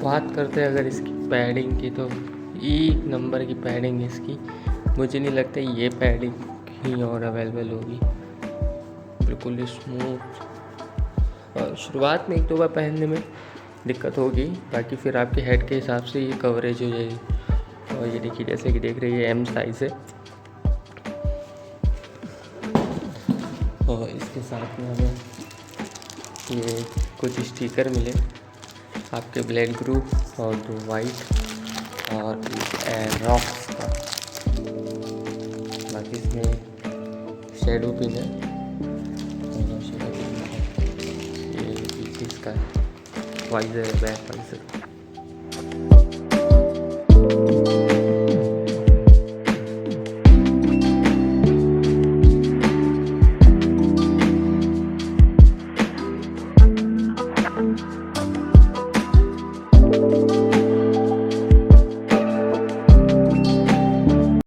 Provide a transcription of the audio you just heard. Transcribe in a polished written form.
बात करते हैं अगर इसकी पैडिंग की, तो एक नंबर की पैडिंग इसकी। मुझे नहीं लगता ये पैडिंग कहीं और अवेलेबल होगी। बिल्कुल स्मूथ, और शुरुआत में एक दो बार पहनने में दिक्कत होगी, बाकी फिर आपके हेड के हिसाब से ये कवरेज हो जाएगी। और ये देखिए, जैसे कि देख रही है एम साइज़ है। और इसके साथ में हमें ये कुछ स्टिकर मिले, आपके ब्लैक ग्रुप और दो वाइट और एरॉक्स का। बाकी इसमें शेडो पिन है, ये इसका वाइजर है, बैक वाइजर।